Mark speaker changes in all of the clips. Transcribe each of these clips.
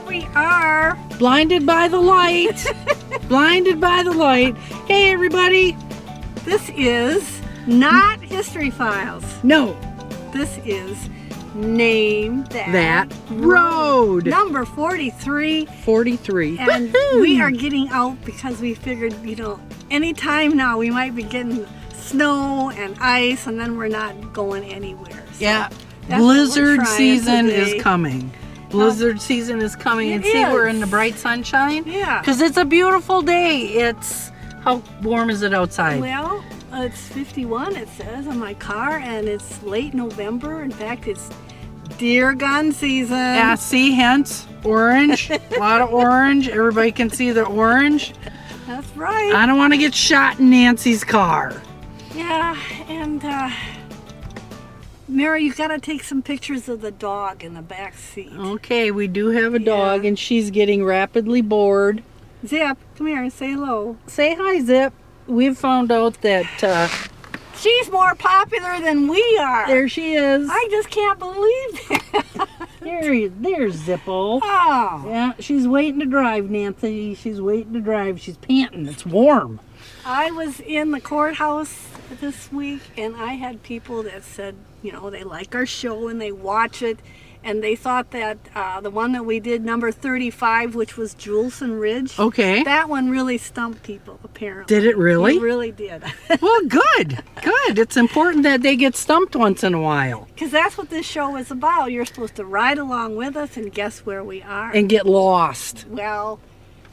Speaker 1: We are
Speaker 2: Blinded by the light. Blinded by the light. Hey, everybody.
Speaker 1: This is not History Files.
Speaker 2: No,
Speaker 1: This is Name
Speaker 2: that road.
Speaker 1: Number 43.
Speaker 2: 43.
Speaker 1: And
Speaker 2: Woohoo!
Speaker 1: we are getting out because we figured, anytime now we might be getting snow and ice, and then we're not going anywhere. So
Speaker 2: Yeah,
Speaker 1: that's what we're
Speaker 2: blizzard
Speaker 1: trying
Speaker 2: season
Speaker 1: today.
Speaker 2: is coming. Blizzard season is coming, and
Speaker 1: It
Speaker 2: see, we're
Speaker 1: is.
Speaker 2: in the bright sunshine.
Speaker 1: Yeah.
Speaker 2: Because it's a beautiful day. How warm is it outside?
Speaker 1: Well, it's 51, it says on my car, and it's late November. In fact, it's deer gun season.
Speaker 2: Yeah, see, hence orange. A lot of orange. Everybody can see the orange.
Speaker 1: That's right.
Speaker 2: I don't want to get shot in Nancy's car.
Speaker 1: Yeah, and Mary, you got to take some pictures of the dog in the back seat.
Speaker 2: Okay, we do have a dog,
Speaker 1: Yeah.
Speaker 2: and she's getting rapidly bored.
Speaker 1: Zip, come here and say hello.
Speaker 2: Say hi, Zip. We've found out that
Speaker 1: She's more popular than we are.
Speaker 2: there she is.
Speaker 1: I just can't believe it.
Speaker 2: There's Zippo.
Speaker 1: Oh,
Speaker 2: Yeah, she's waiting to drive, Nancy. She's waiting to drive. She's panting. It's warm.
Speaker 1: I was in the courthouse this week, and I had people that said, they like our show and they watch it, and they thought that the one that we did, number 35, which was Julesson Ridge,
Speaker 2: Okay.
Speaker 1: that one really stumped people, apparently.
Speaker 2: Did it really?
Speaker 1: It really did.
Speaker 2: Well, good. Good. It's important that they get stumped once in a while
Speaker 1: Because that's what this show is about. You're supposed to ride along with us and guess where we are.
Speaker 2: and get lost.
Speaker 1: Well,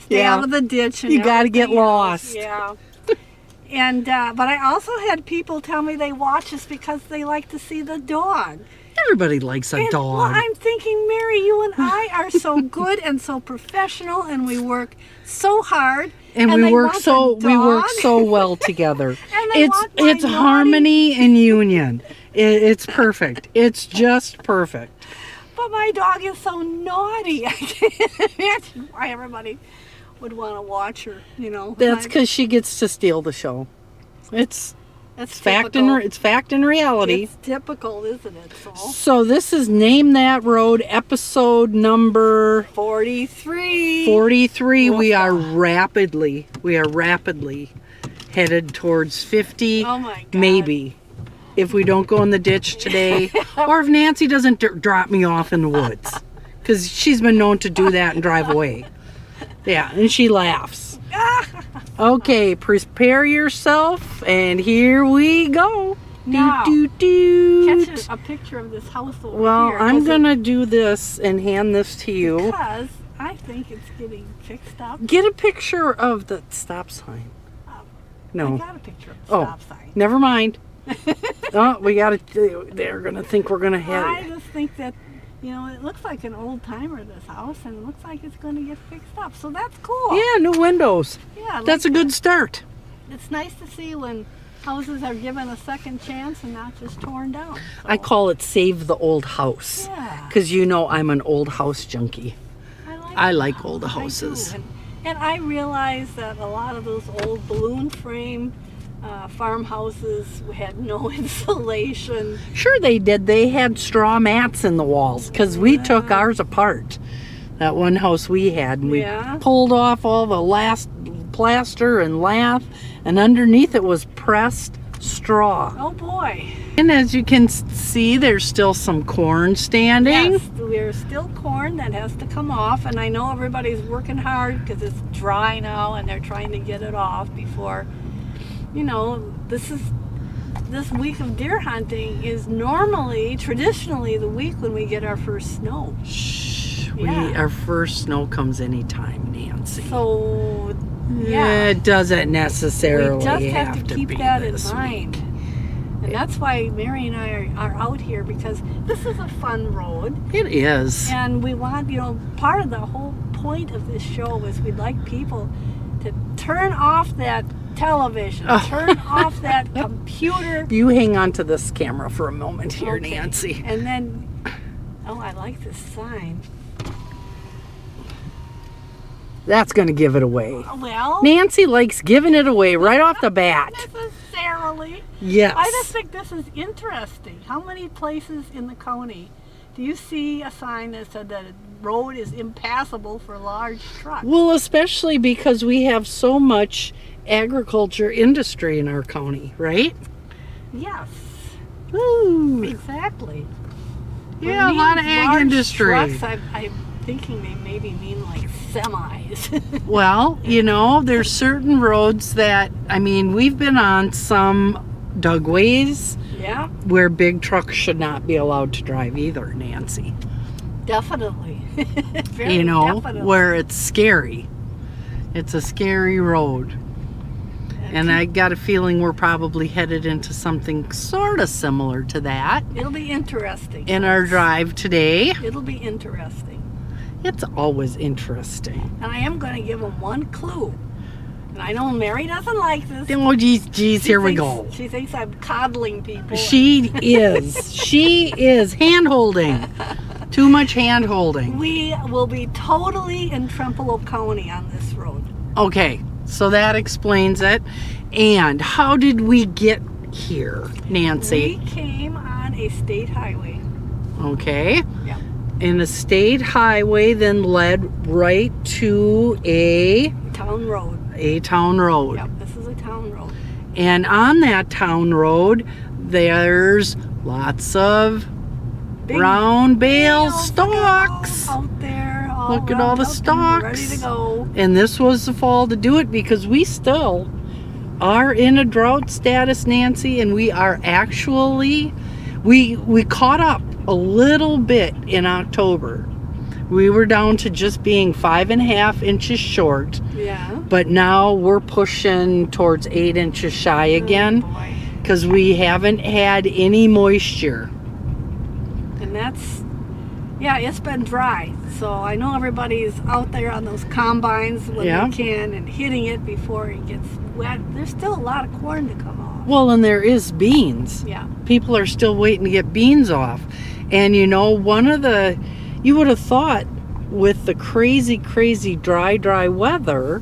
Speaker 1: stay
Speaker 2: Yeah.
Speaker 1: out of the ditch. And
Speaker 2: You gotta get
Speaker 1: everything else.
Speaker 2: lost.
Speaker 1: Yeah. And but I also had people tell me they watch us because they like to see the dog.
Speaker 2: Everybody likes a
Speaker 1: And,
Speaker 2: dog.
Speaker 1: Well, I'm thinking, Mary, you and I are so good and so professional, and we work so hard.
Speaker 2: and
Speaker 1: they
Speaker 2: we work
Speaker 1: want
Speaker 2: so
Speaker 1: the
Speaker 2: we work
Speaker 1: dog.
Speaker 2: so well together.
Speaker 1: And they want my
Speaker 2: It's
Speaker 1: naughty-
Speaker 2: harmony and union. It's perfect. It's just perfect.
Speaker 1: But my dog is so naughty. I can't imagine why everybody would want to watch her.
Speaker 2: That's because she gets to steal the show. It's
Speaker 1: that's
Speaker 2: fact
Speaker 1: typical.
Speaker 2: and it's fact and reality.
Speaker 1: It's typical, isn't it?
Speaker 2: So this is Name That Road, episode number
Speaker 1: 43.
Speaker 2: 43. We are
Speaker 1: Woofah.
Speaker 2: rapidly headed towards 50.
Speaker 1: Oh my God.
Speaker 2: Maybe. If we don't go in the ditch today, or if Nancy doesn't drop me off in the woods, because she's been known to do that and drive away. Yeah, and she laughs. Okay, prepare yourself, and here we go.
Speaker 1: Now,
Speaker 2: Doot.
Speaker 1: catch a picture of this house over
Speaker 2: Well,
Speaker 1: here.
Speaker 2: I'm gonna do this and hand this to you.
Speaker 1: Because I think it's getting fixed up.
Speaker 2: Get a picture of the stop sign.
Speaker 1: I
Speaker 2: No,
Speaker 1: got a picture of the
Speaker 2: Oh.
Speaker 1: stop sign.
Speaker 2: never mind. Oh, we gotta. They're gonna think we're gonna
Speaker 1: I
Speaker 2: head.
Speaker 1: just think that, it looks like an old timer, this house, and it looks like it's going to get fixed up. So that's cool.
Speaker 2: Yeah, new windows.
Speaker 1: Yeah, I
Speaker 2: That's a
Speaker 1: like
Speaker 2: good start.
Speaker 1: that. It's nice to see when houses are given a second chance and not just torn down. So,
Speaker 2: I call it save the old house.
Speaker 1: Yeah.
Speaker 2: Because I'm an old house junkie. I like old
Speaker 1: I do.
Speaker 2: houses.
Speaker 1: And I realize that a lot of those old balloon frame farmhouses had no insulation.
Speaker 2: Sure they did. They had straw mats in the walls because we took ours apart. That one house we had, and we
Speaker 1: Yeah.
Speaker 2: pulled off all the last plaster and lath, and underneath it was pressed straw.
Speaker 1: Oh boy.
Speaker 2: And as you can see, there's still some corn standing.
Speaker 1: Yes, there's still corn that has to come off, and I know everybody's working hard because it's dry now and they're trying to get it off before, this week of deer hunting is traditionally the week when we get our first snow.
Speaker 2: Shh,
Speaker 1: Yeah.
Speaker 2: our first snow comes anytime, Nancy.
Speaker 1: So, yeah.
Speaker 2: It doesn't necessarily
Speaker 1: We just have to keep
Speaker 2: be
Speaker 1: that in
Speaker 2: this
Speaker 1: mind.
Speaker 2: week.
Speaker 1: And that's why Mary and I are out here, because this is a fun road.
Speaker 2: It is.
Speaker 1: And we want, part of the whole point of this show is we'd like people to turn off that television, turn off that computer.
Speaker 2: You hang on to this camera for a moment here,
Speaker 1: Okay.
Speaker 2: Nancy.
Speaker 1: And then, oh, I like this sign.
Speaker 2: That's going to give it away.
Speaker 1: Well,
Speaker 2: Nancy likes giving it away right off the bat.
Speaker 1: necessarily.
Speaker 2: Yes.
Speaker 1: I just think this is interesting. How many places in the county do you see a sign that said that a road is impassable for large trucks?
Speaker 2: Well, especially because we have so much agriculture industry in our county, right?
Speaker 1: Yes,
Speaker 2: Woo.
Speaker 1: exactly.
Speaker 2: Yeah,
Speaker 1: When
Speaker 2: a lot of
Speaker 1: these
Speaker 2: ag
Speaker 1: large
Speaker 2: industry.
Speaker 1: Trucks, I'm thinking they maybe mean like semis.
Speaker 2: Well, you know, there's certain roads that, I mean, we've been on some dugways
Speaker 1: Yeah,
Speaker 2: where big trucks should not be allowed to drive either, Nancy.
Speaker 1: definitely. Very
Speaker 2: You know,
Speaker 1: definitely.
Speaker 2: where it's scary. It's a scary road. And I got a feeling we're probably headed into something sort of similar to that
Speaker 1: It'll be interesting.
Speaker 2: in our drive today.
Speaker 1: It'll be interesting.
Speaker 2: It's always interesting.
Speaker 1: And I am going to give them one clue. And I know Mary doesn't like this.
Speaker 2: Oh, geez,
Speaker 1: She
Speaker 2: here we
Speaker 1: thinks-
Speaker 2: go.
Speaker 1: She thinks I'm coddling people.
Speaker 2: She is. She is hand-holding. Too much hand-holding.
Speaker 1: We will be totally in Trempealeau County on this road.
Speaker 2: Okay, so that explains it. And how did we get here, Nancy?
Speaker 1: We came on a state highway.
Speaker 2: Okay.
Speaker 1: Yeah.
Speaker 2: And a state highway then led right to a
Speaker 1: Town road.
Speaker 2: town road.
Speaker 1: Yep, this is a town road.
Speaker 2: And on that town road, there's lots of
Speaker 1: Big
Speaker 2: round bale
Speaker 1: bales
Speaker 2: stalks.
Speaker 1: out there.
Speaker 2: Look at all the
Speaker 1: rounded up and ready
Speaker 2: stalks.
Speaker 1: to go.
Speaker 2: And this was the fall to do it because we still are in a drought status, Nancy, and we are actually, we caught up a little bit in October. We were down to just being 5.5 inches short,
Speaker 1: Yeah.
Speaker 2: but now we're pushing towards 8 inches shy again
Speaker 1: Oh, boy.
Speaker 2: because we haven't had any moisture.
Speaker 1: And that's, yeah, it's been dry. So I know everybody's out there on those combines when
Speaker 2: Yeah.
Speaker 1: they can and hitting it before it gets wet. There's still a lot of corn to come off.
Speaker 2: Well, and there is beans.
Speaker 1: Yeah.
Speaker 2: People are still waiting to get beans off. And you know, you would have thought with the crazy dry weather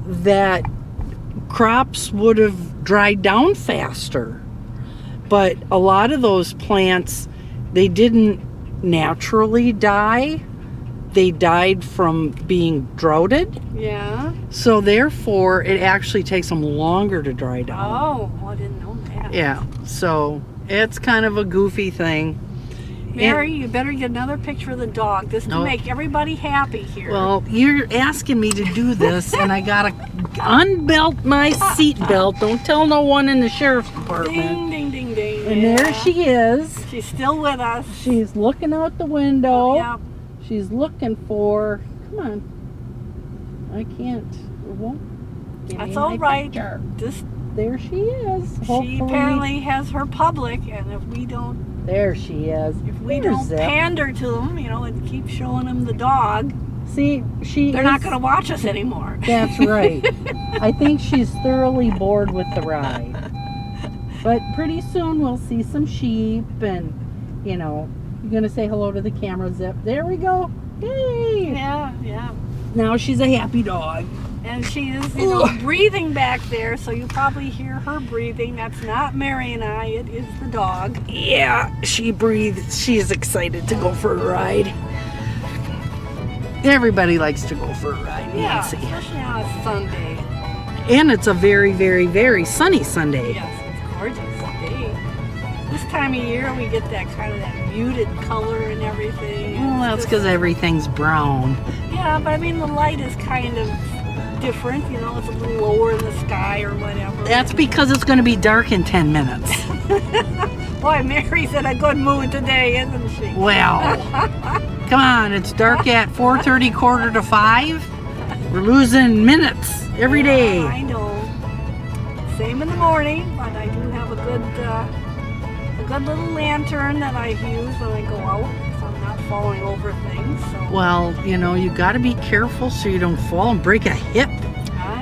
Speaker 2: that crops would have dried down faster. But a lot of those plants, they didn't naturally die. They died from being droughted.
Speaker 1: Yeah.
Speaker 2: So therefore, it actually takes them longer to dry down.
Speaker 1: Oh, I didn't know that.
Speaker 2: Yeah, so it's kind of a goofy thing.
Speaker 1: Mary, you better get another picture of the dog. This to
Speaker 2: No.
Speaker 1: make everybody happy here.
Speaker 2: Well, you're asking me to do this, and I gotta unbelt my seat belt. Don't tell no one in the sheriff's department.
Speaker 1: ding, ding, ding, ding.
Speaker 2: And
Speaker 1: yeah.
Speaker 2: there she is.
Speaker 1: She's still with us.
Speaker 2: She's looking out the window.
Speaker 1: Yeah.
Speaker 2: She's looking for. Come on. I can't. It won't. give
Speaker 1: That's
Speaker 2: me
Speaker 1: all
Speaker 2: my
Speaker 1: right.
Speaker 2: picture.
Speaker 1: This,
Speaker 2: There she is.
Speaker 1: she
Speaker 2: Hopefully-
Speaker 1: apparently has her public, and if we don't
Speaker 2: There she is.
Speaker 1: If we
Speaker 2: There's
Speaker 1: don't
Speaker 2: Zip.
Speaker 1: pander to them, you know, and keep showing them the dog,
Speaker 2: See,
Speaker 1: they're not going to watch us anymore.
Speaker 2: That's right. I think she's thoroughly bored with the ride. But pretty soon we'll see some sheep and, you know, you're going to say hello to the camera, Zip. There we go. Yay!
Speaker 1: Yeah, yeah.
Speaker 2: Now she's a happy dog.
Speaker 1: And she is, you know, breathing back there, so you probably hear her breathing. That's not Mary and I, it is the dog.
Speaker 2: Yeah, she breathes. She's excited to go for a ride. Everybody likes to go for a ride,
Speaker 1: Yeah,
Speaker 2: Nancy.
Speaker 1: especially on a Sunday.
Speaker 2: And it's a very sunny Sunday.
Speaker 1: Yes, it's gorgeous day. This time of year, we get that kind of that muted color and everything.
Speaker 2: Well, that's
Speaker 1: It's
Speaker 2: because everything's brown.
Speaker 1: just- Yeah, but I mean, the light is kind of different, you know, it's a little lower in the sky or whatever.
Speaker 2: That's because it's going to be dark in 10 minutes.
Speaker 1: Boy, Mary's in a good mood today, isn't she?
Speaker 2: Well, come on, it's dark at 4:30, 4:45. We're losing minutes every day.
Speaker 1: I know. Same in the morning, but I do have a good little lantern that I use when I go out, so I'm not falling over things. So
Speaker 2: Well, you know, you got to be careful so you don't fall and break a hip.
Speaker 1: I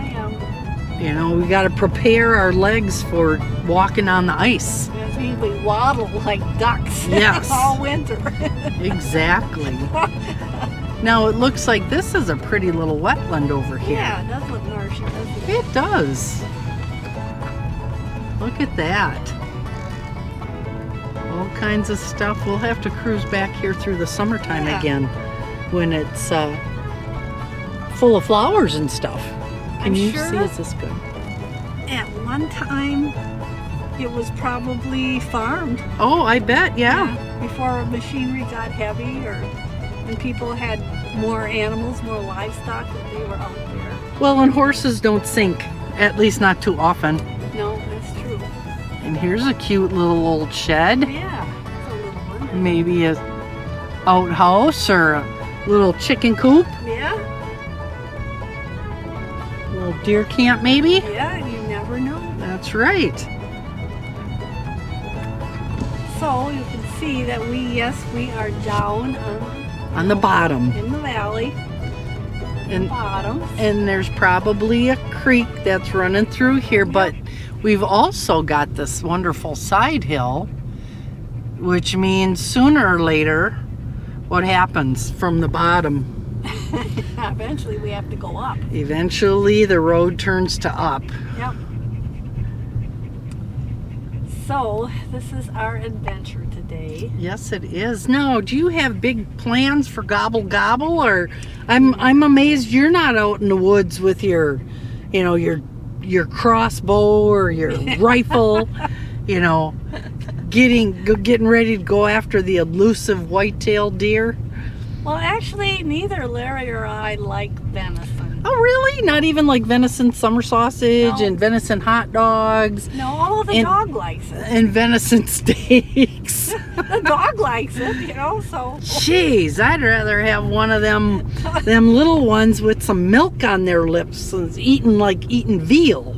Speaker 2: You know, we got to prepare our legs for walking on the ice.
Speaker 1: That means we waddle like ducks
Speaker 2: Yes.
Speaker 1: all winter.
Speaker 2: Exactly. Now it looks like this is a pretty little wetland over here.
Speaker 1: Yeah, it does look marshy, doesn't it?
Speaker 2: It does. Look at that. All kinds of stuff. We'll have to cruise back here through the summertime
Speaker 1: Yeah.
Speaker 2: again when it's full of flowers and stuff. Can
Speaker 1: I'm
Speaker 2: you
Speaker 1: sure
Speaker 2: see? Is this good?
Speaker 1: At one time, it was probably farmed.
Speaker 2: Oh, I bet, yeah.
Speaker 1: Before machinery got heavy, and people had more animals, more livestock, that they were out there.
Speaker 2: Well, and horses don't sink, at least not too often.
Speaker 1: No, that's true.
Speaker 2: And here's a cute little old shed.
Speaker 1: Yeah, it's a little one.
Speaker 2: Maybe a outhouse or a little chicken coop.
Speaker 1: Yeah,
Speaker 2: Little deer camp, maybe?
Speaker 1: yeah, you never know.
Speaker 2: That's right.
Speaker 1: So you can see that we are down
Speaker 2: On the bottom.
Speaker 1: in the valley.
Speaker 2: And
Speaker 1: Bottom.
Speaker 2: and there's probably a creek that's running through here, but we've also got this wonderful side hill, which means sooner or later, what happens from the bottom?
Speaker 1: Eventually we have to go up.
Speaker 2: Eventually the road turns to up.
Speaker 1: Yep. So this is our adventure today.
Speaker 2: Yes, it is. Now, do you have big plans for Gobble Gobble? Or I'm amazed you're not out in the woods with your, you know, your crossbow or your rifle, you know, getting ready to go after the elusive white-tailed deer.
Speaker 1: Well, actually, neither Larry or I like venison.
Speaker 2: Oh, really? Not even like venison summer sausage
Speaker 1: No.
Speaker 2: and venison hot dogs
Speaker 1: No, although the
Speaker 2: And-
Speaker 1: dog likes it.
Speaker 2: and venison steaks.
Speaker 1: The dog likes it, you know, so.
Speaker 2: Jeez, I'd rather have one of them little ones with some milk on their lips and eating veal.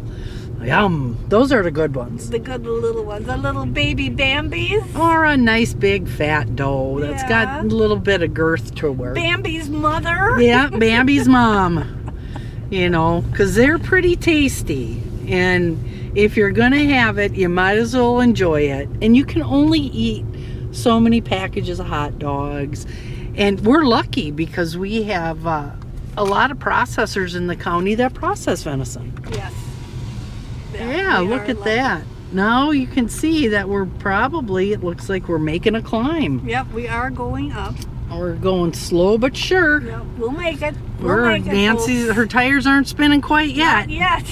Speaker 2: Yum. Those are the good ones.
Speaker 1: The good little ones, the little baby Bambis.
Speaker 2: Or a nice big fat doe that's got
Speaker 1: Yeah.
Speaker 2: a little bit of girth to her.
Speaker 1: Bambi's mother.
Speaker 2: Yeah, Bambi's mom. You know, because they're pretty tasty. And if you're going to have it, you might as well enjoy it. And you can only eat so many packages of hot dogs. And we're lucky because we have a lot of processors in the county that process venison.
Speaker 1: Yes.
Speaker 2: Yeah,
Speaker 1: we
Speaker 2: look
Speaker 1: are
Speaker 2: at
Speaker 1: lucky.
Speaker 2: that. Now you can see that it looks like we're making a climb.
Speaker 1: Yep, we are going up.
Speaker 2: We're going slow but sure.
Speaker 1: Yep, we'll make it. We'll make it,
Speaker 2: Nancy,
Speaker 1: folks.
Speaker 2: her tires aren't spinning quite yet.
Speaker 1: Not yet.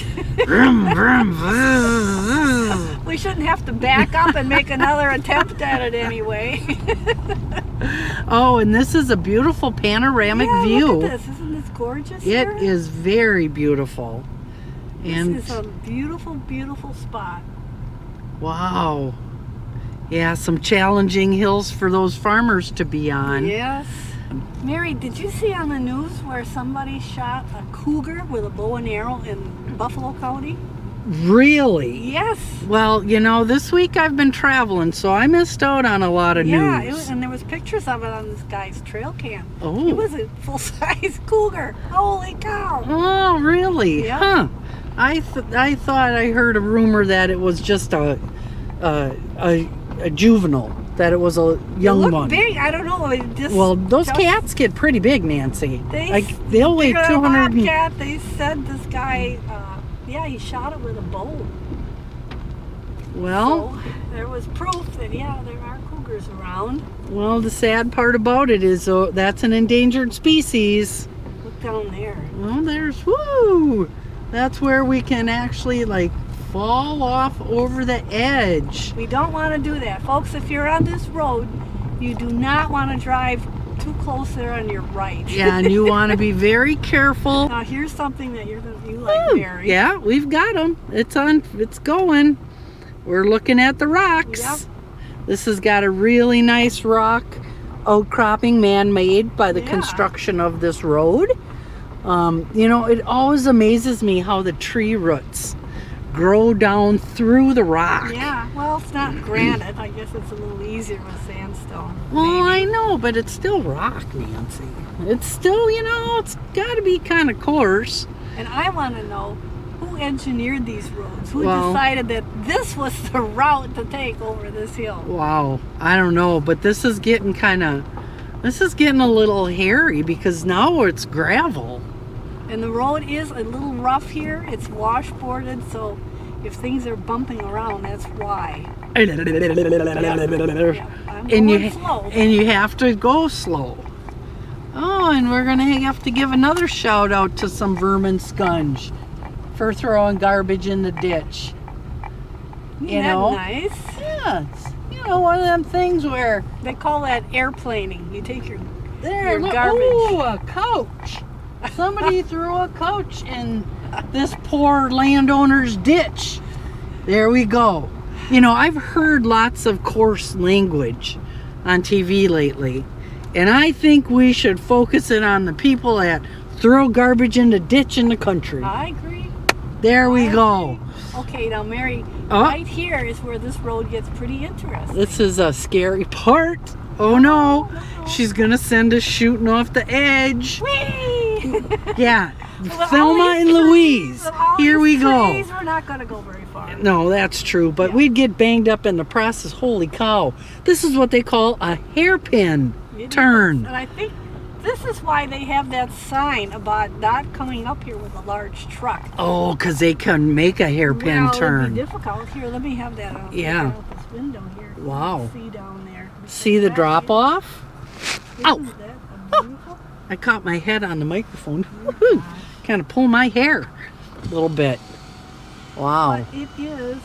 Speaker 2: Vroom, vroom, vroom.
Speaker 1: We shouldn't have to back up and make another attempt at it anyway.
Speaker 2: Oh, and this is a beautiful panoramic
Speaker 1: Yeah,
Speaker 2: view.
Speaker 1: look at this. Isn't this gorgeous
Speaker 2: It
Speaker 1: here?
Speaker 2: is very beautiful. And
Speaker 1: This is a beautiful, beautiful spot.
Speaker 2: wow. Yeah, some challenging hills for those farmers to be on.
Speaker 1: Yes. Mary, did you see on the news where somebody shot a cougar with a bow and arrow in Buffalo County?
Speaker 2: Really?
Speaker 1: Yes.
Speaker 2: Well, you know, this week I've been traveling, so I missed out on a lot of
Speaker 1: Yeah,
Speaker 2: news.
Speaker 1: and there was pictures of it on this guy's trail cam.
Speaker 2: Oh.
Speaker 1: It was a full-size cougar. Holy cow.
Speaker 2: Oh, really?
Speaker 1: Yeah.
Speaker 2: Huh. I thought I heard a rumor that it was just a juvenile, that it was a young
Speaker 1: It looked
Speaker 2: one.
Speaker 1: big. I don't know. It just
Speaker 2: Well, those
Speaker 1: just-
Speaker 2: cats get pretty big, Nancy.
Speaker 1: They,
Speaker 2: They'll weigh
Speaker 1: bigger than a
Speaker 2: 200.
Speaker 1: bobcat. They said this guy, he shot it with a bow.
Speaker 2: Well,
Speaker 1: So there was proof that, there are cougars around.
Speaker 2: well, the sad part about it is that's an endangered species.
Speaker 1: Look down there.
Speaker 2: Well, that's where we can actually fall off over the edge.
Speaker 1: We don't want to do that. Folks, if you're on this road, you do not want to drive too close there on your right.
Speaker 2: Yeah, and you want to be very careful.
Speaker 1: Now here's something that you like,
Speaker 2: Ooh,
Speaker 1: Mary.
Speaker 2: yeah, we've got them. It's going. We're looking at the rocks.
Speaker 1: Yep.
Speaker 2: This has got a really nice rock outcropping man-made by the
Speaker 1: Yeah.
Speaker 2: construction of this road. You know, it always amazes me how the tree roots grow down through the rock.
Speaker 1: Yeah, well, it's not granite. I guess it's a little easier with sandstone.
Speaker 2: Well, I
Speaker 1: maybe.
Speaker 2: know, but it's still rock, Nancy. It's still, it's got to be kind of coarse.
Speaker 1: And I want to know, who engineered these roads? Who
Speaker 2: Well-
Speaker 1: decided that this was the route to take over this hill?
Speaker 2: Wow, I don't know, but this is getting a little hairy because now it's gravel.
Speaker 1: And the road is a little rough here. It's washboarded, so if things are bumping around, that's why. Yeah, I'm
Speaker 2: And
Speaker 1: going slow.
Speaker 2: you have to go slow. Oh, and we're gonna have to give another shout out to some vermin scunge for throwing garbage in the ditch.
Speaker 1: Isn't
Speaker 2: You
Speaker 1: that
Speaker 2: know?
Speaker 1: nice?
Speaker 2: Yeah, it's, one of them things where
Speaker 1: They call that airplaning. You take your
Speaker 2: there, look,
Speaker 1: garbage.
Speaker 2: ooh, a couch. Somebody threw a couch in this poor landowner's ditch. There we go. I've heard lots of coarse language on TV lately, and I think we should focus it on the people that throw garbage in the ditch in the country.
Speaker 1: I agree.
Speaker 2: There we
Speaker 1: I
Speaker 2: go.
Speaker 1: agree. Okay, now Mary,
Speaker 2: Oh.
Speaker 1: right here is where this road gets pretty interesting.
Speaker 2: This is a scary part. Oh no, she's gonna send us shooting off the edge.
Speaker 1: Whee!
Speaker 2: Yeah,
Speaker 1: With all
Speaker 2: Thelma
Speaker 1: these
Speaker 2: and
Speaker 1: trees,
Speaker 2: Louise.
Speaker 1: with all
Speaker 2: Here we
Speaker 1: these
Speaker 2: go.
Speaker 1: trees, we're not going to go very far.
Speaker 2: No, that's true, but
Speaker 1: Yeah.
Speaker 2: we'd get banged up in the process. Holy cow. This is what they call a hairpin
Speaker 1: It is.
Speaker 2: turn.
Speaker 1: And I think this is why they have that sign about not coming up here with a large truck.
Speaker 2: Oh, because they can make a hairpin
Speaker 1: Well, it'd
Speaker 2: turn.
Speaker 1: be difficult. Here, let me have that out.
Speaker 2: Yeah.
Speaker 1: Out this window here.
Speaker 2: Wow.
Speaker 1: See down there.
Speaker 2: See the drop off? Ow.
Speaker 1: Isn't that beautiful?
Speaker 2: I caught my head on the microphone. Woohoo! Kind of pull my hair a little bit. Wow.
Speaker 1: But it is.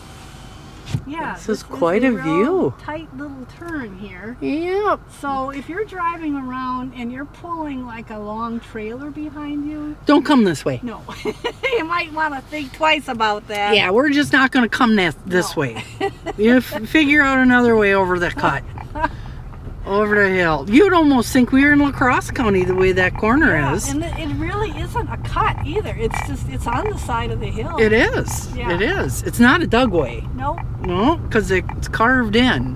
Speaker 1: Yeah.
Speaker 2: This is quite a
Speaker 1: real
Speaker 2: view.
Speaker 1: Tight little turn here.
Speaker 2: Yep.
Speaker 1: So if you're driving around and you're pulling like a long trailer behind you,
Speaker 2: Don't come this way.
Speaker 1: no, you might want to think twice about that.
Speaker 2: Yeah, we're just not going to come this
Speaker 1: No.
Speaker 2: way. You figure out another way over the cut. Over the hill. You'd almost think we were in La Crosse County the way that corner
Speaker 1: Yeah,
Speaker 2: is.
Speaker 1: and it really isn't a cut either. It's on the side of the hill.
Speaker 2: It is.
Speaker 1: Yeah.
Speaker 2: It is. It's not a dug way.
Speaker 1: Nope.
Speaker 2: No, because it's carved in.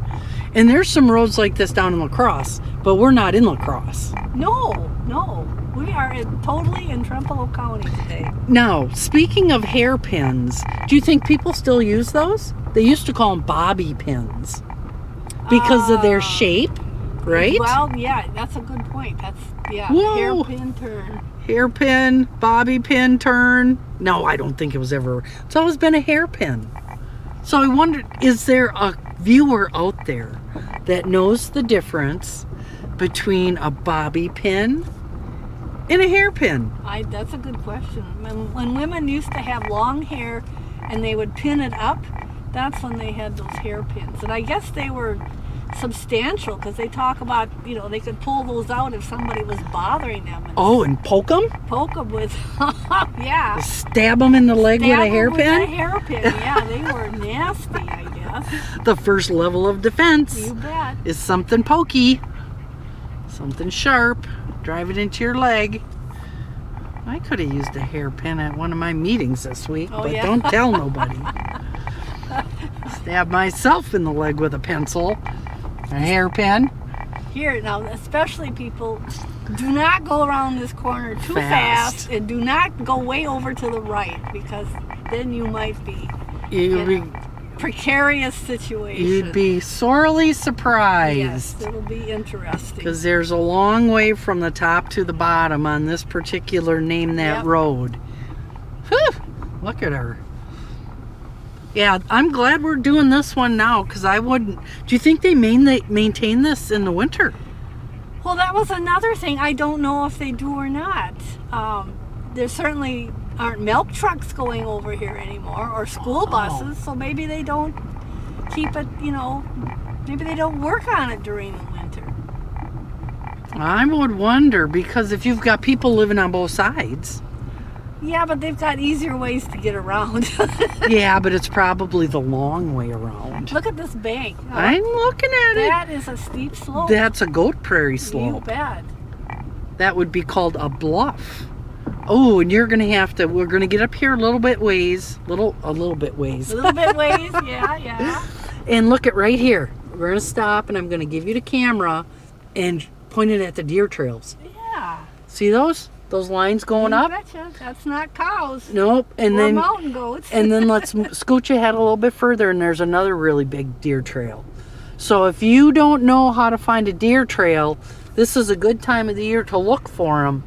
Speaker 2: And there's some roads like this down in La Crosse, but we're not in La Crosse.
Speaker 1: No. We are totally in Trempealeau County today.
Speaker 2: Now, speaking of hairpins, do you think people still use those? They used to call them bobby pins because of their shape, right?
Speaker 1: Well, yeah, that's a good point. That's
Speaker 2: Whoa.
Speaker 1: hairpin turn.
Speaker 2: Hairpin, bobby pin turn. No, I don't think it was ever. It's always been a hairpin. So I wondered, is there a viewer out there that knows the difference between a bobby pin and a hairpin?
Speaker 1: That's a good question. When women used to have long hair and they would pin it up, that's when they had those hairpins. And I guess they were substantial because they talk about, they could pull those out if somebody was bothering them. And
Speaker 2: Oh, and poke them?
Speaker 1: poke them with, yeah.
Speaker 2: Stab them in the leg with a
Speaker 1: Stab 'em
Speaker 2: hairpin?
Speaker 1: With a hairpin, yeah. They were nasty, I guess.
Speaker 2: The first level of defense
Speaker 1: You bet.
Speaker 2: is something pokey, something sharp, drive it into your leg. I could have used a hairpin at one of my meetings this week,
Speaker 1: Oh,
Speaker 2: but
Speaker 1: yeah?
Speaker 2: don't tell nobody. Stab myself in the leg with a pencil, a hairpin.
Speaker 1: Here, now, especially people, do not go around this corner too
Speaker 2: Fast.
Speaker 1: fast and do not go way over to the right because then you might be
Speaker 2: You'd
Speaker 1: in a precarious situation.
Speaker 2: You'd be sorely
Speaker 1: Yes,
Speaker 2: surprised
Speaker 1: it'll be interesting.
Speaker 2: because there's a long way from the top to the bottom on this particular name that
Speaker 1: Yep.
Speaker 2: road. Whew, look at her. Yeah, I'm glad we're doing this one now because I wouldn't. Do you think they maintain this in the winter?
Speaker 1: Well, that was another thing. I don't know if they do or not. There certainly aren't milk trucks going over here anymore or school buses, so maybe they don't keep it, maybe they don't work on it during the winter.
Speaker 2: I would wonder because if you've got people living on both sides.
Speaker 1: Yeah, but they've got easier ways to get around.
Speaker 2: Yeah, but it's probably the long way around.
Speaker 1: Look at this bank.
Speaker 2: I'm looking at it.
Speaker 1: That is a steep slope.
Speaker 2: That's a goat prairie
Speaker 1: You
Speaker 2: slope.
Speaker 1: bet.
Speaker 2: That would be called a bluff. Oh, and we're gonna get up here a little bit ways. A little bit ways.
Speaker 1: A little bit ways, yeah.
Speaker 2: And look at right here. We're gonna stop and I'm gonna give you the camera and point it at the deer trails.
Speaker 1: Yeah.
Speaker 2: See those? Those lines going
Speaker 1: You
Speaker 2: up.
Speaker 1: betcha. That's not cows.
Speaker 2: Nope. And
Speaker 1: Or
Speaker 2: then
Speaker 1: mountain goats.
Speaker 2: and then let's scooch ahead a little bit further, and there's another really big deer trail. So if you don't know how to find a deer trail, this is a good time of the year to look for them,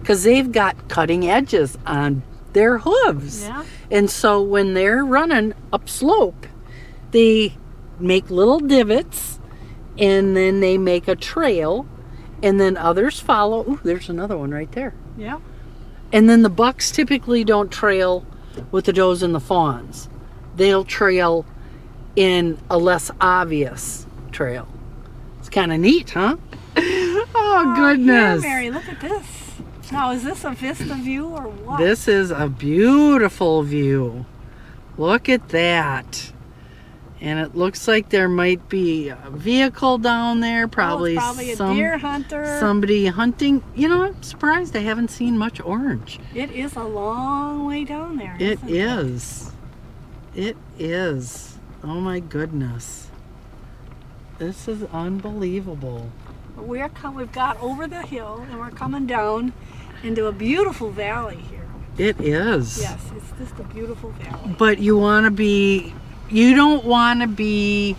Speaker 2: because they've got cutting edges on their hooves.
Speaker 1: Yeah.
Speaker 2: And so when they're running upslope, they make little divots, and then they make a trail, and then others follow. Ooh, there's another one right there.
Speaker 1: Yeah.
Speaker 2: And then the bucks typically don't trail with the does and the fawns. They'll trail in a less obvious trail. It's kind of neat, huh? Oh, goodness.
Speaker 1: Yeah, Mary, look at this. Now, is this a vista view or what?
Speaker 2: This is a beautiful view. Look at that. And it looks like there might be a vehicle down there, probably,
Speaker 1: probably a deer hunter.
Speaker 2: Somebody hunting. You know, I'm surprised I haven't seen much orange.
Speaker 1: It is a long way down there.
Speaker 2: It
Speaker 1: isn't
Speaker 2: is. It is. Oh my goodness. This is unbelievable.
Speaker 1: We've got over the hill and we're coming down into a beautiful valley here.
Speaker 2: It is.
Speaker 1: Yes, it's just a beautiful valley.
Speaker 2: But you don't want to be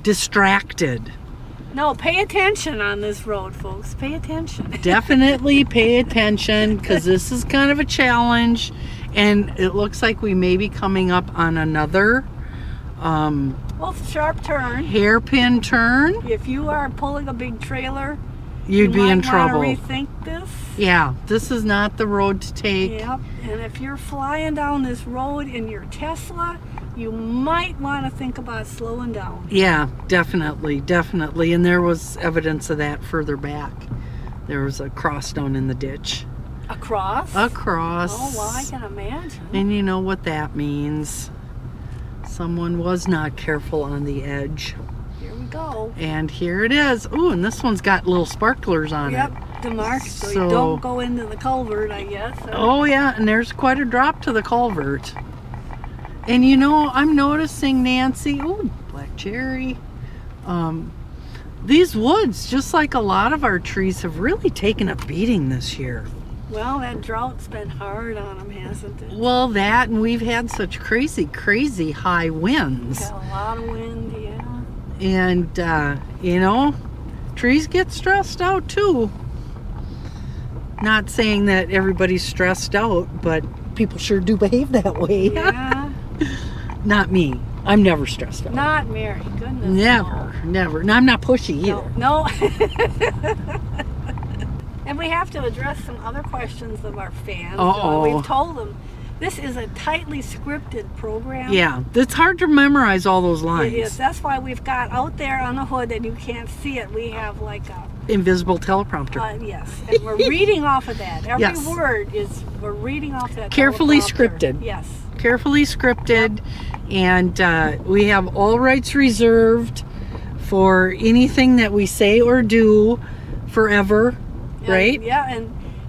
Speaker 2: distracted.
Speaker 1: No, pay attention on this road, folks. Pay attention.
Speaker 2: Definitely pay attention, because this is kind of a challenge, and it looks like we may be coming up on another
Speaker 1: Well, sharp turn.
Speaker 2: hairpin turn.
Speaker 1: If you are pulling a big trailer,
Speaker 2: You'd be in trouble.
Speaker 1: You might want to rethink this.
Speaker 2: Yeah, this is not the road to take.
Speaker 1: Yep. And if you're flying down this road in your Tesla, you might want to think about slowing down.
Speaker 2: Yeah, definitely. And there was evidence of that further back. There was a cross down in the ditch.
Speaker 1: Across?
Speaker 2: Across.
Speaker 1: Oh, well, I can imagine.
Speaker 2: And you know what that means. Someone was not careful on the edge.
Speaker 1: Here we go.
Speaker 2: And here it is. Ooh, and this one's got little sparklers on it.
Speaker 1: Yep, the mark, so you
Speaker 2: So-
Speaker 1: don't go into the culvert, I guess.
Speaker 2: Oh yeah, and there's quite a drop to the culvert. And you know, I'm noticing, Nancy, ooh, black cherry. These woods, just like a lot of our trees, have really taken a beating this year.
Speaker 1: Well, that drought's been hard on them, hasn't it?
Speaker 2: Well, that, and we've had such crazy, crazy high winds.
Speaker 1: Got a lot of wind, yeah.
Speaker 2: And, you know, trees get stressed out too. Not saying that everybody's stressed out, but people sure do behave that way.
Speaker 1: Yeah.
Speaker 2: Not me. I'm never stressed out.
Speaker 1: Not Mary, goodness.
Speaker 2: Never. And I'm not pushy either.
Speaker 1: No. And we have to address some other questions of our fans.
Speaker 2: Uh-oh.
Speaker 1: We've told them this is a tightly scripted program.
Speaker 2: Yeah, it's hard to memorize all those lines.
Speaker 1: It is. That's why we've got out there on the hood, and you can't see it. We have like a
Speaker 2: Invisible teleprompter.
Speaker 1: yes, and we're reading off of that. Every
Speaker 2: Yes.
Speaker 1: word we're reading off that.
Speaker 2: Carefully
Speaker 1: teleprompter.
Speaker 2: scripted.
Speaker 1: Yes.
Speaker 2: Carefully scripted, and we have all rights reserved for anything that we say or do forever, right?
Speaker 1: Yeah,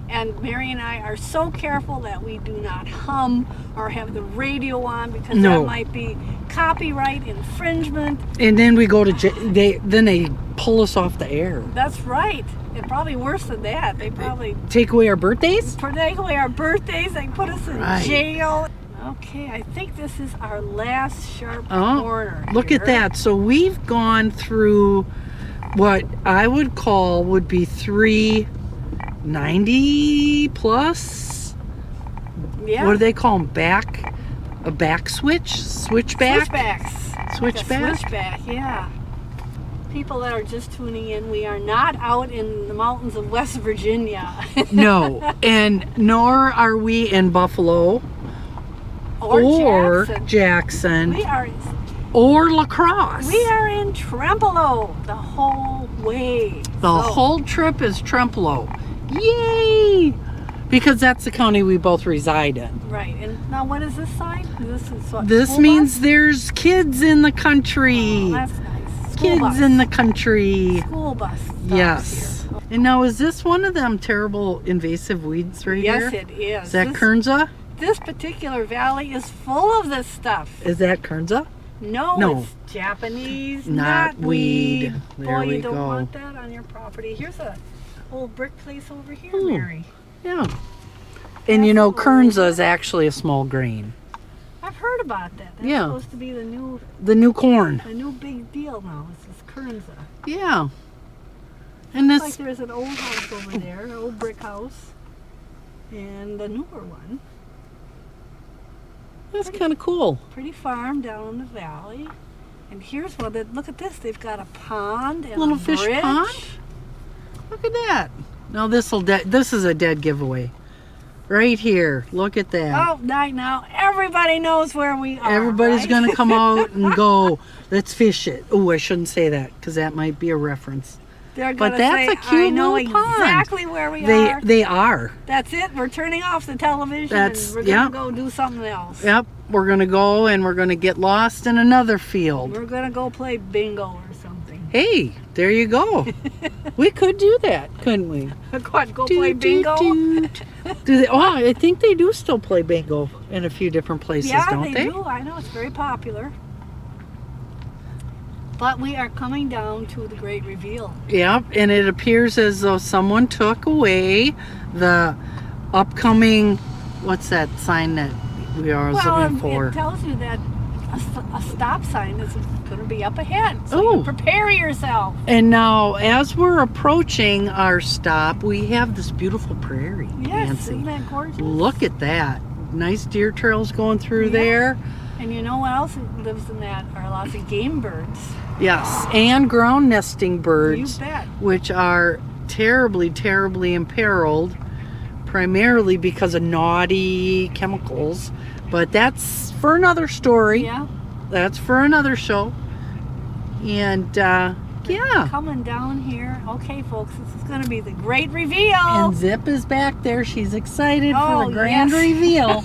Speaker 1: and Mary and I are so careful that we do not hum or have the radio on, because
Speaker 2: No.
Speaker 1: that might be copyright infringement.
Speaker 2: And then we go to they pull us off the air.
Speaker 1: That's right. And probably worse than that. They probably
Speaker 2: Take away our birthdays?
Speaker 1: take away our birthdays. They put us in
Speaker 2: Right.
Speaker 1: jail. Okay, I think this is our last sharp
Speaker 2: Oh,
Speaker 1: corner.
Speaker 2: look
Speaker 1: here.
Speaker 2: at that. So we've gone through what I would call would be 390 plus.
Speaker 1: Yeah.
Speaker 2: What do they call them? A back switch? Switchback?
Speaker 1: Switchbacks.
Speaker 2: Switchback?
Speaker 1: Like a switchback, yeah. People that are just tuning in, we are not out in the mountains of West Virginia.
Speaker 2: No. And nor are we in Buffalo
Speaker 1: or Jackson.
Speaker 2: Jackson
Speaker 1: We are
Speaker 2: or La Crosse.
Speaker 1: in Trempealeau the whole way.
Speaker 2: The whole trip is Trempealeau. Yay! Because that's the county we both reside in.
Speaker 1: Right. And now what is this sign? This is what?
Speaker 2: This
Speaker 1: school
Speaker 2: means
Speaker 1: bus?
Speaker 2: there's kids in the country.
Speaker 1: Oh, that's nice. School
Speaker 2: Kids
Speaker 1: bus.
Speaker 2: in the country.
Speaker 1: School bus. stops
Speaker 2: Yes.
Speaker 1: here.
Speaker 2: And now, is this one of them terrible invasive weeds right
Speaker 1: Yes,
Speaker 2: here?
Speaker 1: it is.
Speaker 2: Is that Kernza?
Speaker 1: This particular valley is full of this stuff.
Speaker 2: Is that Kernza?
Speaker 1: No,
Speaker 2: No.
Speaker 1: it's Japanese
Speaker 2: Knotweed. There
Speaker 1: Boy,
Speaker 2: we
Speaker 1: you don't
Speaker 2: go.
Speaker 1: want that on your property. Here's a old brick place over here,
Speaker 2: Ooh.
Speaker 1: Mary.
Speaker 2: Yeah. And you know, Kernza is actually a small grain.
Speaker 1: I've heard about that. That's
Speaker 2: Yeah.
Speaker 1: supposed to be the new
Speaker 2: corn.
Speaker 1: big deal now. It's this Kernza.
Speaker 2: Yeah. And
Speaker 1: It's
Speaker 2: this,
Speaker 1: like there's an old house over there, an old brick house, and a newer one.
Speaker 2: that's kind of cool.
Speaker 1: Pretty farm down in the valley. And here's one that, look at this, they've got a pond and
Speaker 2: Little
Speaker 1: a
Speaker 2: fish
Speaker 1: bridge.
Speaker 2: pond? Look at that. Now this is a dead giveaway. Right here. Look at that.
Speaker 1: Oh, now everybody knows where we are.
Speaker 2: Everybody's
Speaker 1: right?
Speaker 2: going to come out and go, let's fish it. Oh, I shouldn't say that because that might be a reference.
Speaker 1: They're
Speaker 2: But
Speaker 1: gonna
Speaker 2: that's
Speaker 1: say,
Speaker 2: a cute
Speaker 1: I know
Speaker 2: little pond.
Speaker 1: exactly where we are.
Speaker 2: They are.
Speaker 1: That's it. We're turning off the television
Speaker 2: That's-
Speaker 1: and we're
Speaker 2: yeah.
Speaker 1: gonna go do something else.
Speaker 2: Yep. We're going to go and we're going to get lost in another field.
Speaker 1: We're gonna go play bingo or something.
Speaker 2: Hey, there you go. We could do that, couldn't we?
Speaker 1: What, go play bingo?
Speaker 2: Do they? Oh, I think they do still play bingo in a few different places,
Speaker 1: Yeah,
Speaker 2: don't they?
Speaker 1: do. I know it's very popular. But we are coming down to the great reveal.
Speaker 2: Yep, and it appears as though someone took away the upcoming, what's that sign that we are looking for?
Speaker 1: It tells you that a stop sign is going to be up ahead. So
Speaker 2: Oh.
Speaker 1: you prepare yourself.
Speaker 2: And now, as we're approaching our stop, we have this beautiful prairie,
Speaker 1: Yes,
Speaker 2: Nancy.
Speaker 1: isn't that gorgeous?
Speaker 2: Look at that. Nice deer trails going through
Speaker 1: Yeah.
Speaker 2: there.
Speaker 1: And you know what else lives in that are lots of game birds.
Speaker 2: Yes, and ground nesting birds,
Speaker 1: You bet.
Speaker 2: which are terribly, terribly imperiled, primarily because of naughty chemicals. But that's for another story.
Speaker 1: Yeah.
Speaker 2: That's for another show. And yeah.
Speaker 1: Coming down here. Okay, folks, this is going to be the great reveal.
Speaker 2: And Zip is back there. She's excited for
Speaker 1: Oh,
Speaker 2: the grand
Speaker 1: yes.
Speaker 2: reveal.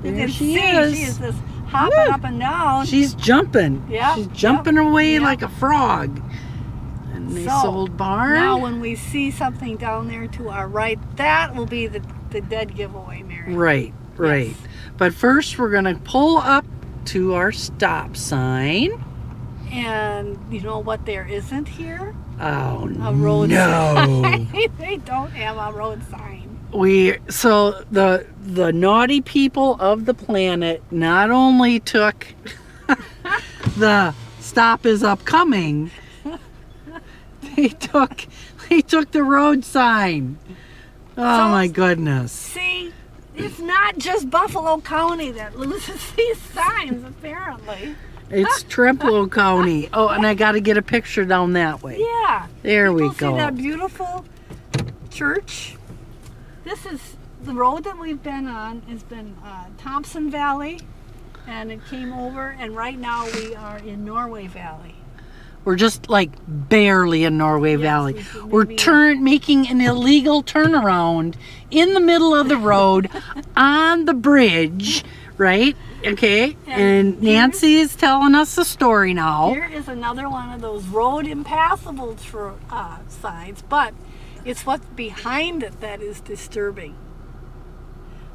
Speaker 1: You
Speaker 2: There
Speaker 1: can
Speaker 2: she
Speaker 1: see
Speaker 2: is.
Speaker 1: she is just hopping
Speaker 2: Woo.
Speaker 1: up and down.
Speaker 2: She's jumping.
Speaker 1: Yep,
Speaker 2: She's jumping
Speaker 1: yep,
Speaker 2: away
Speaker 1: yep.
Speaker 2: like a frog. A nice
Speaker 1: So,
Speaker 2: old barn.
Speaker 1: Now, when we see something down there to our right, that will be the dead giveaway, Mary.
Speaker 2: Right, right.
Speaker 1: Yes.
Speaker 2: But first, we're going to pull up to our stop sign.
Speaker 1: And you know what there isn't here?
Speaker 2: Oh,
Speaker 1: A road
Speaker 2: no.
Speaker 1: sign. They don't have a road sign.
Speaker 2: So the naughty people of the planet not only took the stop is upcoming, they took the road sign. Oh
Speaker 1: So-
Speaker 2: my goodness.
Speaker 1: See, it's not just Buffalo County that loses these signs, apparently.
Speaker 2: It's Trempealeau County. Oh, and I got to get a picture down that way.
Speaker 1: Yeah.
Speaker 2: There we
Speaker 1: People see
Speaker 2: go.
Speaker 1: that beautiful church. This is the road that we've been on. Has been Thompson Valley, and it came over. And right now we are in Norway Valley.
Speaker 2: We're just like barely in Norway Valley.
Speaker 1: we should
Speaker 2: We're
Speaker 1: maybe-
Speaker 2: making an illegal turnaround in the middle of the road on the bridge, right? Okay. And Nancy is telling us the story now.
Speaker 1: Here is another one of those road impassable signs, but it's what's behind it that is disturbing.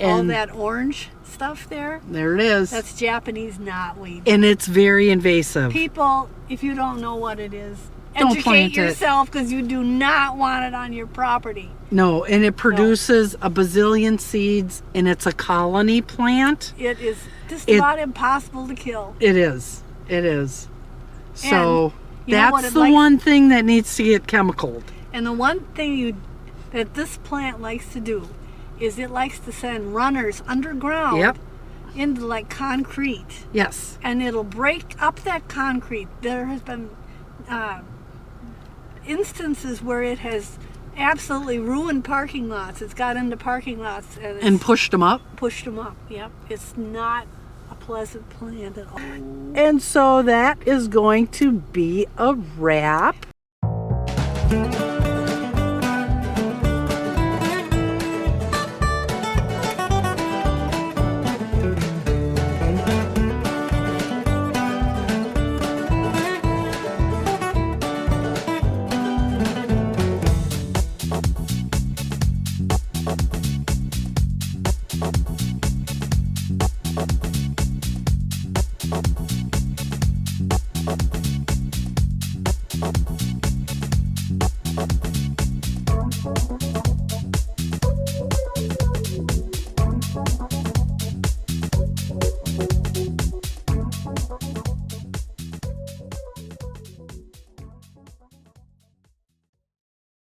Speaker 1: All
Speaker 2: And
Speaker 1: that orange stuff there,
Speaker 2: there it is.
Speaker 1: that's Japanese knotweed.
Speaker 2: And it's very invasive.
Speaker 1: People, if you don't know what it is,
Speaker 2: Don't
Speaker 1: educate
Speaker 2: plant it.
Speaker 1: yourself because you do not want it on your property.
Speaker 2: No, and it produces a bazillion seeds, and it's a colony plant.
Speaker 1: It is just
Speaker 2: It-
Speaker 1: about impossible to kill.
Speaker 2: It is. It is. So
Speaker 1: you know what
Speaker 2: that's
Speaker 1: it
Speaker 2: the
Speaker 1: likes-
Speaker 2: one thing that needs to get chemicaled.
Speaker 1: And the one thing that this plant likes to do is it likes to send runners underground
Speaker 2: Yep.
Speaker 1: into like concrete,
Speaker 2: Yes.
Speaker 1: and it'll break up that concrete. There has been instances where it has absolutely ruined parking lots. It's got into parking lots and it's
Speaker 2: And pushed them up.
Speaker 1: pushed them up. Yep, it's not a pleasant plant at all.
Speaker 2: And so that is going to be a wrap.